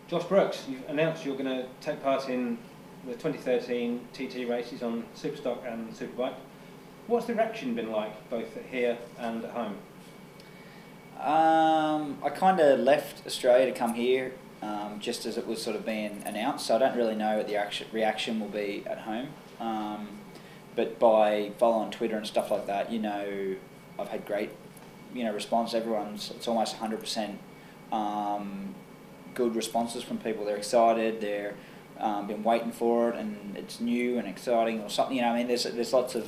Josh Brookes, you've announced you're going to take part in the 2013 TT races on Superstock and Superbike. What's the reaction been like, both here and at home? I kind of left Australia to come here just as it was sort of being announced, so I don't really know what the reaction will be at home. But by following Twitter and stuff like that, I've had great, response. It's almost 100% good responses from people. They're excited. They're been waiting for it, and it's new and exciting or something. There's lots of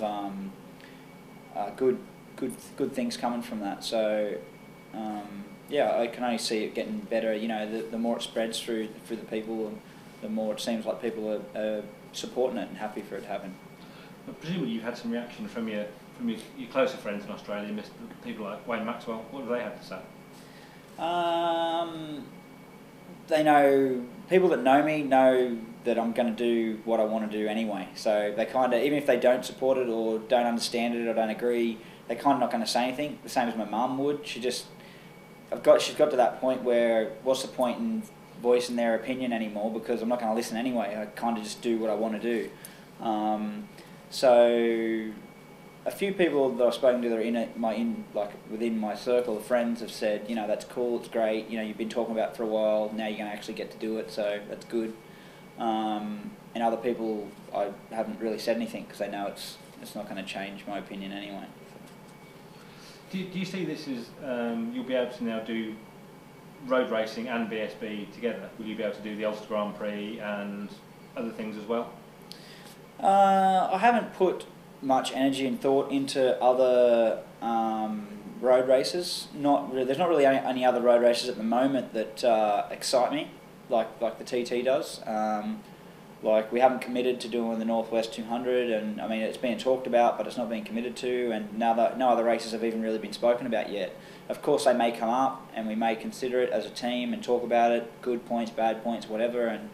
good things coming from that. So I can only see it getting better. The more it spreads through the people, the more it seems like people are supporting it and happy for it to happen. Well, presumably you've had some reaction from your closer friends in Australia, people like Wayne Maxwell. What do they have to say? They know, people that know me know that I'm going to do what I want to do anyway. So they kind of, even if they don't support it or don't understand it or don't agree, they're kind of not going to say anything. The same as my mum would. She's got to that point where what's the point in voicing their opinion anymore, because I'm not going to listen anyway. I kind of just do what I want to do. So a few people that I've spoken to that are within my circle of friends have said, that's cool, it's great, you've been talking about it for a while, now you're going to actually get to do it, so that's good. And other people, I haven't really said anything because they know it's not going to change my opinion anyway. Do you see this as you'll be able to now do road racing and BSB together? Will you be able to do the Ulster Grand Prix and other things as well? I haven't put much energy and thought into other road races. There's not really any other road races at the moment that excite me, like the TT does. We haven't committed to doing the Northwest 200, and it's being talked about, but it's not being committed to, and no other races have even really been spoken about yet. Of course, they may come up, and we may consider it as a team and talk about it, good points, bad points, whatever. And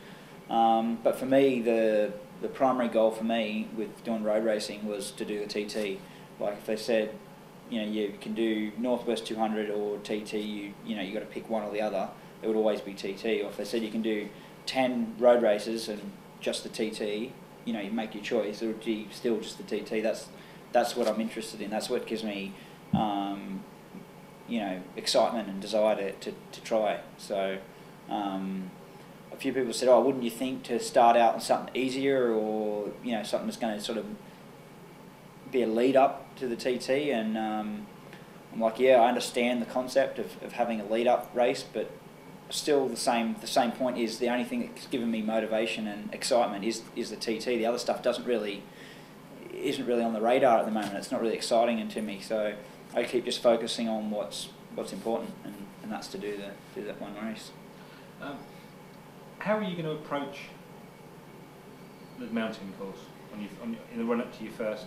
but for me, the primary goal for me with doing road racing was to do the TT. Like if they said, you can do Northwest 200 or TT, you got to pick one or the other, it would always be TT. Or if they said you can do 10 road races and just the TT, you make your choice, it would be still just the TT. That's what I'm interested in. That's what gives me, excitement and desire to try. So. A few people said, wouldn't you think to start out on something easier, or something that's going to sort of be a lead up to the TT? And I'm like, yeah, I understand the concept of having a lead up race, but still the same point is the only thing that's given me motivation and excitement is the TT. The other stuff isn't really on the radar at the moment. It's not really exciting to me, so I keep just focusing on what's important, and that's to do that one race. How are you going to approach the mountain course in the run up to your first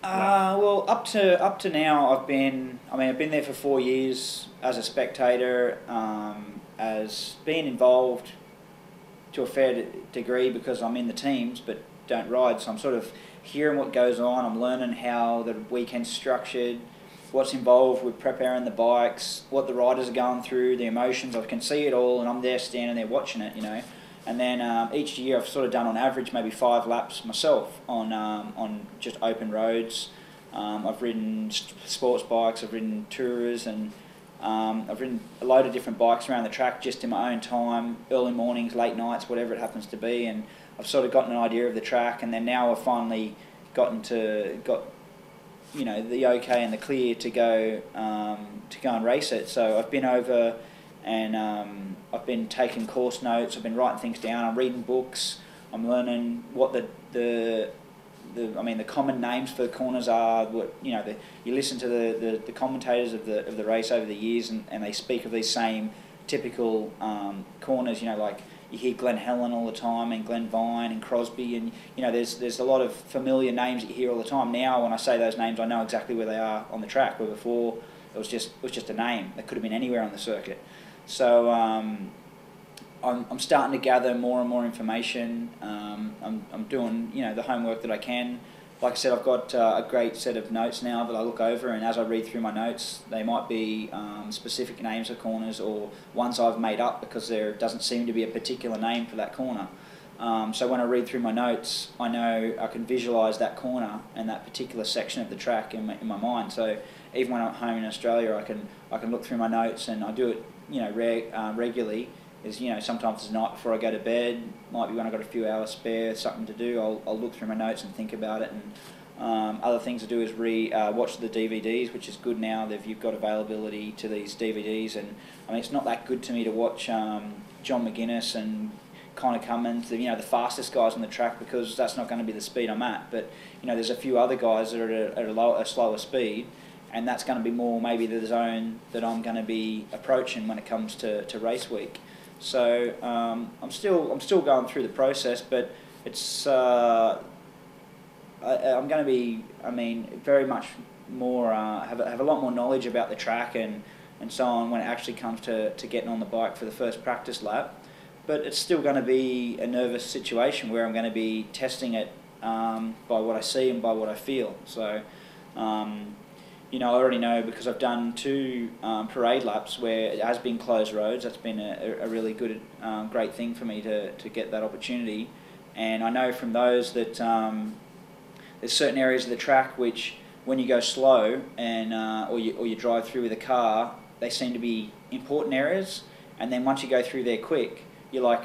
lap? Well, up to now, I've been there for 4 years as a spectator, as being involved to a fair degree because I'm in the teams but don't ride. So I'm sort of hearing what goes on. I'm learning how the weekend's structured, what's involved with preparing the bikes, what the riders are going through, the emotions. I can see it all, and I'm there standing there watching it, And then each year I've sort of done on average maybe 5 laps myself on just open roads. I've ridden sports bikes, I've ridden tourers, and I've ridden a load of different bikes around the track just in my own time, early mornings, late nights, whatever it happens to be. And I've sort of gotten an idea of the track, and then now I've finally got the okay and the clear to go and race it. So I've been over and I've been taking course notes. I've been writing things down. I'm reading books. I'm learning what the common names for the corners are. What you listen to the commentators of the race over the years, and they speak of these same typical corners. Like you hear Glen Helen all the time, and Glen Vine and Crosby, and there's a lot of familiar names that you hear all the time. Now when I say those names, I know exactly where they are on the track, where before it was just a name that could have been anywhere on the circuit. So I'm starting to gather more and more information. I'm doing the homework that I can like I said, I've got a great set of notes now that I look over, and as I read through my notes, they might be specific names of corners or ones I've made up because there doesn't seem to be a particular name for that corner. So when I read through my notes, I know I can visualise that corner and that particular section of the track in my mind. So even when I'm home in Australia, I can look through my notes, and I do it, regularly. Is, sometimes it's the night before I go to bed, might be when I've got a few hours spare, something to do, I'll look through my notes and think about it. And other things to do is watch the DVDs, which is good now that you've got availability to these DVDs. And I mean, it's not that good to me to watch John McGuinness and Connor Cummins, the fastest guys on the track, because that's not going to be the speed I'm at. But there's a few other guys that are at a slower speed, and that's going to be more maybe the zone that I'm going to be approaching when it comes to race week. So I'm still going through the process, but it's I'm going to be, very much more have a lot more knowledge about the track and so on when it actually comes to getting on the bike for the first practice lap. But it's still going to be a nervous situation where I'm going to be testing it by what I see and by what I feel. So I already know, because I've done 2 parade laps where it has been closed roads. That's been a really good, great thing for me to get that opportunity. And I know from those that there's certain areas of the track which, when you go slow and or you drive through with a car, they seem to be important areas. And then once you go through there quick, you're like,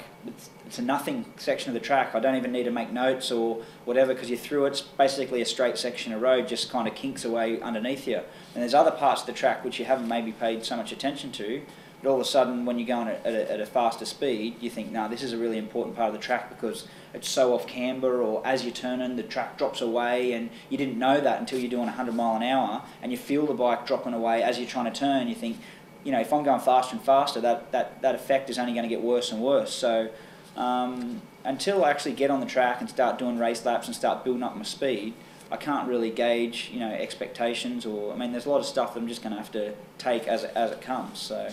it's a nothing section of the track. I don't even need to make notes or whatever, because you're through it. It's basically a straight section of road, just kind of kinks away underneath you. And there's other parts of the track which you haven't maybe paid so much attention to, but all of a sudden when you're going at a faster speed, you think, no, this is a really important part of the track because it's so off camber, or as you're turning, the track drops away, and you didn't know that until you're doing 100 mile an hour, and you feel the bike dropping away as you're trying to turn. You think, if I'm going faster and faster, that effect is only going to get worse and worse. So until I actually get on the track and start doing race laps and start building up my speed, I can't really gauge, expectations, or there's a lot of stuff that I'm just going to have to take as it comes. So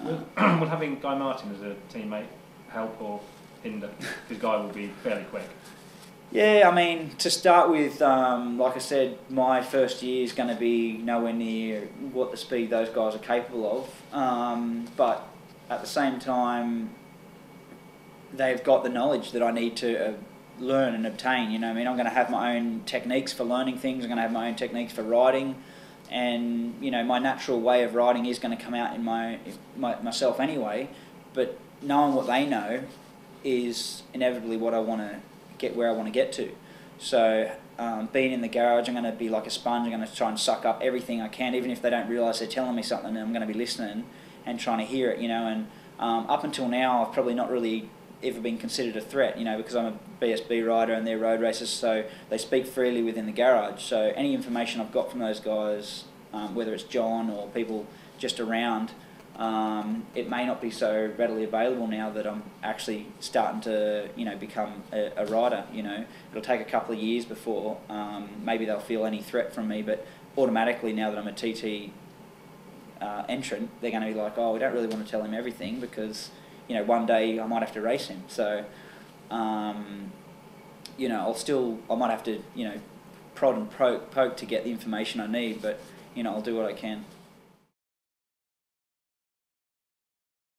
would having Guy Martin as a teammate help or hinder? Because Guy will be fairly quick. Yeah, to start with, like I said, my first year is going to be nowhere near what the speed those guys are capable of. But at the same time, they've got the knowledge that I need to learn and obtain. I'm going to have my own techniques for learning things. I'm going to have my own techniques for riding, and my natural way of riding is going to come out in myself anyway. But knowing what they know is inevitably what I want to get, where I want to get to. So being in the garage, I'm going to be like a sponge. I'm going to try and suck up everything I can, even if they don't realise they're telling me something, and I'm going to be listening and trying to hear it. And up until now, I've probably not really ever been considered a threat, because I'm a BSB rider and they're road racers, so they speak freely within the garage. So any information I've got from those guys, whether it's John or people just around, it may not be so readily available now that I'm actually starting to, become a rider. It'll take a couple of years before maybe they'll feel any threat from me, but automatically now that I'm a TT entrant, they're going to be like, oh, we don't really want to tell him everything because one day I might have to race him. So, I might have to, prod and poke to get the information I need, but, I'll do what I can.